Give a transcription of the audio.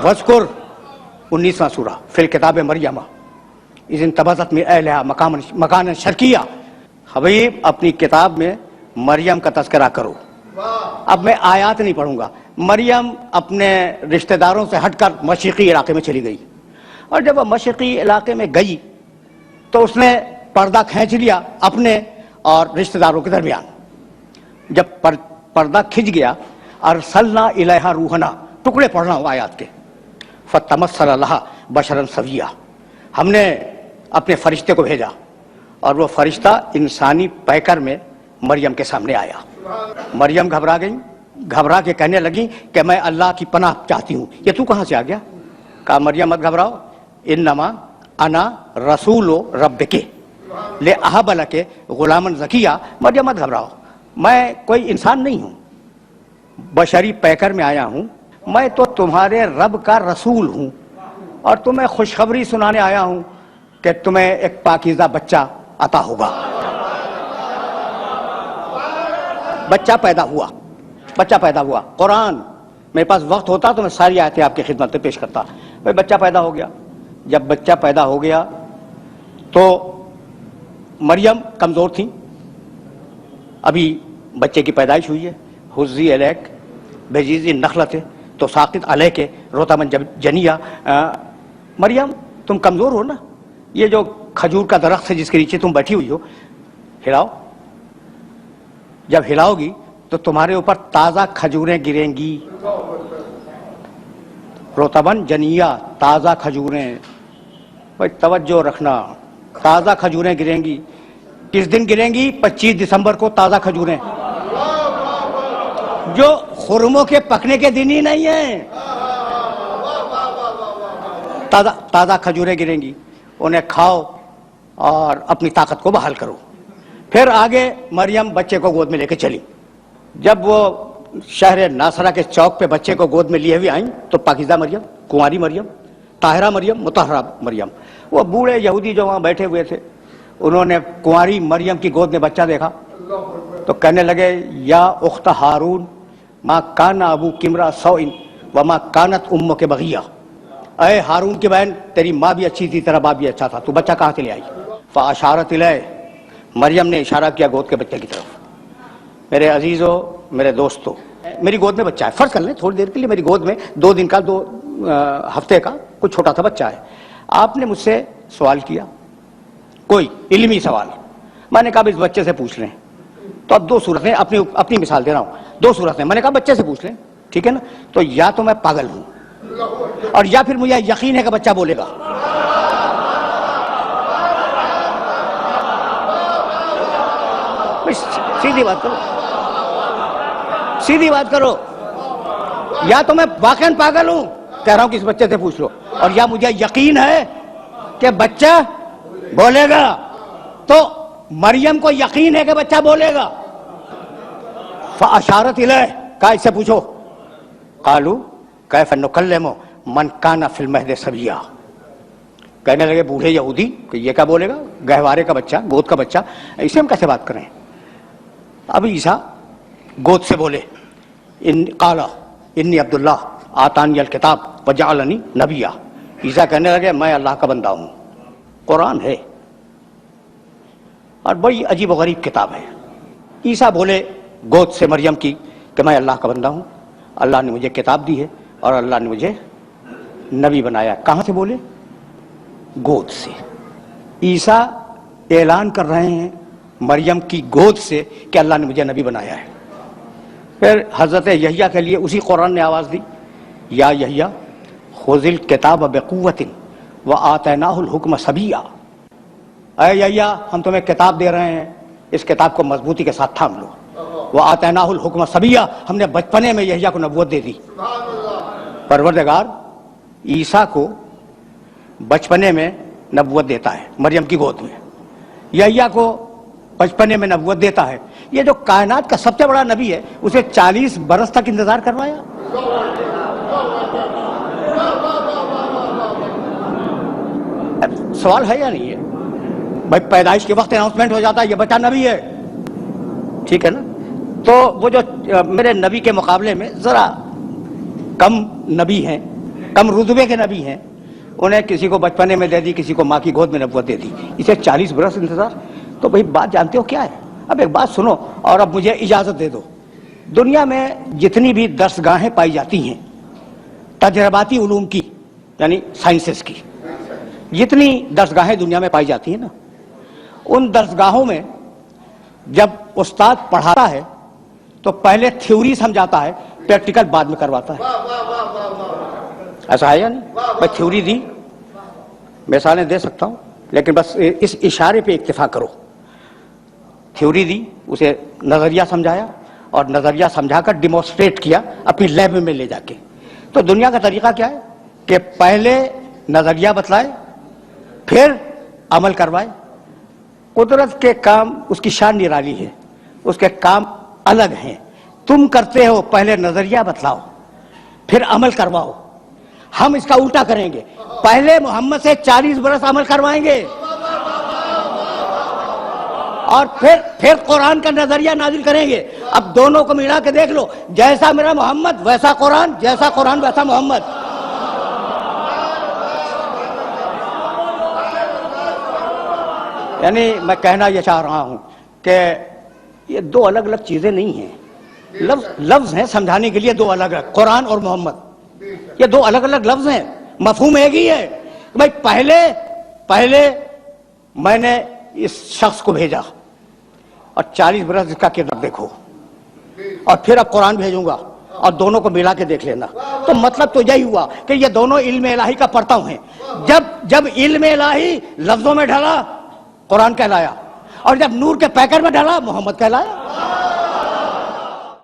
وذکر 19واں سورہ فی الکتاب مریم اذ انتبذت من اہلہا مکانا شرقیہ. حبیب اپنی کتاب میں مریم کا تذکرہ کرو. اب میں آیات نہیں پڑھوں گا. مریم اپنے رشتہ داروں سے ہٹ کر مشرقی علاقے میں چلی گئی، اور جب وہ مشرقی علاقے میں گئی تو اس نے پردہ کھینچ لیا اپنے اور رشتہ داروں کے درمیان. جب پردہ کھنچ گیا، ارسلنا الیہا روحنا، ٹکڑے پڑھ رہا ہوں آیات کے، فتمثل لہا بشرا سویا، ہم نے اپنے فرشتے کو بھیجا اور وہ فرشتہ انسانی پیکر میں مریم کے سامنے آیا. مریم گھبرا گئی، گھبرا کے کہنے لگی کہ میں اللہ کی پناہ چاہتی ہوں. یہ تو کہاں سے آ گیا؟ کہا مریم مت گھبراؤ، انما انا رسول ربک لأہب لک غلاما زکیہ. مریم مت گھبراؤ، میں کوئی انسان نہیں ہوں، بشری پیکر میں آیا ہوں، میں تو تمہارے رب کا رسول ہوں اور تمہیں خوشخبری سنانے آیا ہوں کہ تمہیں ایک پاکیزہ بچہ عطا ہوگا. بچہ پیدا ہوا، بچہ پیدا ہوا. قرآن میرے پاس وقت ہوتا تو میں ساری آیتیں آپ کی خدمت میں پیش کرتا. بھائی بچہ پیدا ہو گیا. جب بچہ پیدا ہو گیا تو مریم کمزور تھیں، ابھی بچے کی پیدائش ہوئی ہے. حزی الیک بجیزی نخلت تو ساقط علیک رطبا جنیہ. مریم تم کمزور ہو نا، یہ جو کھجور کا درخت ہے جس کے نیچے تم بیٹھی ہوئی ہو، ہلاؤ. جب ہلاؤ گی تو تمہارے اوپر تازہ کھجوریں گریں گی. رطباً جنیہ، تازہ کھجوریں. بھائی توجہ رکھنا، تازہ کھجوریں گریں گی. کس دن گریں گی؟ 25 دسمبر کو تازہ کھجوریں، جو خرموں کے پکنے کے دن ہی نہیں ہیں. تازہ کھجوریں گریں گی، انہیں کھاؤ اور اپنی طاقت کو بحال کرو. پھر آگے مریم بچے کو گود میں لے کے چلی. جب وہ شہر ناصرہ کے چوک پہ بچے کو گود میں لیے ہوئے آئیں تو پاکیزہ مریم، کنواری مریم، طاہرہ مریم، مطہرہ مریم. وہ بوڑھے یہودی جو وہاں بیٹھے ہوئے تھے، انہوں نے کنواری مریم کی گود میں بچہ دیکھا تو کہنے لگے یا اخت ہارون ما کان ابوک امرأ سوء وما کانت امک بغیہ. اے ہارون کی بہن، تیری ماں بھی اچھی تھی، تیرا باپ بھی اچھا تھا، تو بچہ کہاں سے لے آئی؟ فاشارت الیہ، مریم نے اشارہ کیا گود کے بچے کی طرف. میرے عزیزو، میرے دوستو، میری گود میں بچہ ہے. فرض کر لیں تھوڑی دیر کے لیے میری گود میں 2 دن کا 2 ہفتے کا کوئی چھوٹا سا بچہ ہے. آپ نے مجھ سے سوال کیا، کوئی علمی سوال. میں نے کہا اس بچے سے پوچھ لیں. تو اب 2 صورتیں، اپنی مثال دے رہا ہوں، 2 صورتیں. میں نے کہا بچے سے پوچھ لیں، ٹھیک ہے نا؟ تو یا تو میں پاگل ہوں اور یا پھر مجھے یقین ہے کہ بچہ بولے گا. سیدھی بات کرو، سیدھی بات کرو. یا تو میں واقعاً پاگل ہوں، کہہ رہا ہوں کہ اس بچے سے پوچھ لو، اور یا مجھے یقین ہے کہ بچہ بولے گا. تو مریم کو یقین ہے کہ بچہ بولے گا. فاشارت الیہ، کہا اس سے پوچھو. قالوا کیف نکلم من کان فی المہد صبیا. کہنے لگے بوڑھے یہودی کہ یہ کیا بولے گا؟ گہوارے کا بچہ، گود کا بچہ، اسے ہم کیسے بات کریں؟ اب عیسیٰ گود سے بولے، قال انی عبداللہ آتانی الکتاب وجعلنی نبیا. عیسیٰ کہنے لگے میں اللہ کا بندہ ہوں. قرآن ہے اور بڑی عجیب و غریب کتاب ہے. عیسیٰ بولے گود سے مریم کی کہ میں اللہ کا بندہ ہوں، اللہ نے مجھے کتاب دی ہے اور اللہ نے مجھے نبی بنایا. کہاں سے بولے؟ گود سے. عیسیٰ اعلان کر رہے ہیں مریم کی گود سے کہ اللہ نے مجھے نبی بنایا ہے. پھر حضرت یحییٰ کے لیے اسی قرآن نے آواز دی، یا یحییٰ خذ الکتاب بقوۃ وآتیناہ الحکم صبیا. اے یحییٰ ہم تمہیں کتاب دے رہے ہیں، اس کتاب کو مضبوطی کے ساتھ تھام لو. وآتیناہ الحکم صبیا، ہم نے بچپنے میں یحییٰ کو نبوت دے دی. پروردگار عیسیٰ کو بچپنے میں نبوت دیتا ہے مریم کی گود میں، یحییٰ کو بچپنے میں نبوت دیتا ہے. یہ جو کائنات کا سب سے بڑا نبی ہے، اسے 40 برس تک انتظار کروایا. سوال ہے یا نہیں ہے؟ بھائی پیدائش کے وقت اناؤنسمنٹ ہو جاتا ہے یہ بچہ نبی ہے، ٹھیک ہے نا؟ تو وہ جو میرے نبی کے مقابلے میں ذرا کم نبی ہیں، کم رتبے کے نبی ہیں، انہیں کسی کو بچپنے میں دے دی، کسی کو ماں کی گود میں نبوت دے دی، اسے 40 برس انتظار۔ تو بھئی بات جانتے ہو کیا ہے؟ اب ایک بات سنو اور اب مجھے اجازت دے دو۔ دنیا میں جتنی بھی درسگاہیں پائی جاتی ہیں تجرباتی علوم کی، یعنی سائنسز کی، جتنی درسگاہیں دنیا میں پائی جاتی ہیں نا، ان درسگاہوں میں جب استاد پڑھاتا ہے تو پہلے تھیوری سمجھاتا ہے، پریکٹیکل بعد میں کرواتا ہے۔ ایسا ہے یا نہیں؟ میں تھیوری دی، مثالیں دے سکتا ہوں لیکن بس اس اشارے پہ اکتفا کرو۔ تھیوری دی، اسے نظریہ سمجھایا اور نظریہ سمجھا کر ڈیمونسٹریٹ کیا اپنی لیب میں لے جا کے۔ تو دنیا کا طریقہ کیا ہے کہ پہلے نظریہ بتلائے پھر عمل کروائے۔ قدرت کے کام اس کی شان نرالی ہے، اس کے کام الگ ہیں۔ تم کرتے ہو پہلے نظریہ بتلاؤ پھر عمل کرواؤ، ہم اس کا الٹا کریں گے، پہلے محمد سے 40 برس عمل کروائیں گے اور پھر قرآن کا نظریہ نازل کریں گے۔ اب دونوں کو ملا کے دیکھ لو، جیسا میرا محمد ویسا قرآن، جیسا قرآن ویسا محمد۔ یعنی میں کہنا یہ چاہ رہا ہوں کہ یہ دو الگ الگ چیزیں نہیں ہیں، لفظ ہیں سمجھانے کے لیے دو الگ الگ، قرآن اور محمد یہ دو الگ الگ لفظ ہیں، مفہوم ایک ہی ہے۔ بھائی پہلے میں نے اس شخص کو بھیجا اور 40 برس اس کا کردار دیکھو، اور پھر اب قرآن بھیجوں گا اور دونوں کو ملا کے دیکھ لینا۔ تو مطلب تو یہی ہوا کہ یہ دونوں علم الہی کا پرتو ہیں۔ جب علم الہی لفظوں میں ڈھلا قرآن کہلایا، اور جب نور کے پیکر میں ڈھلا محمد کہلایا۔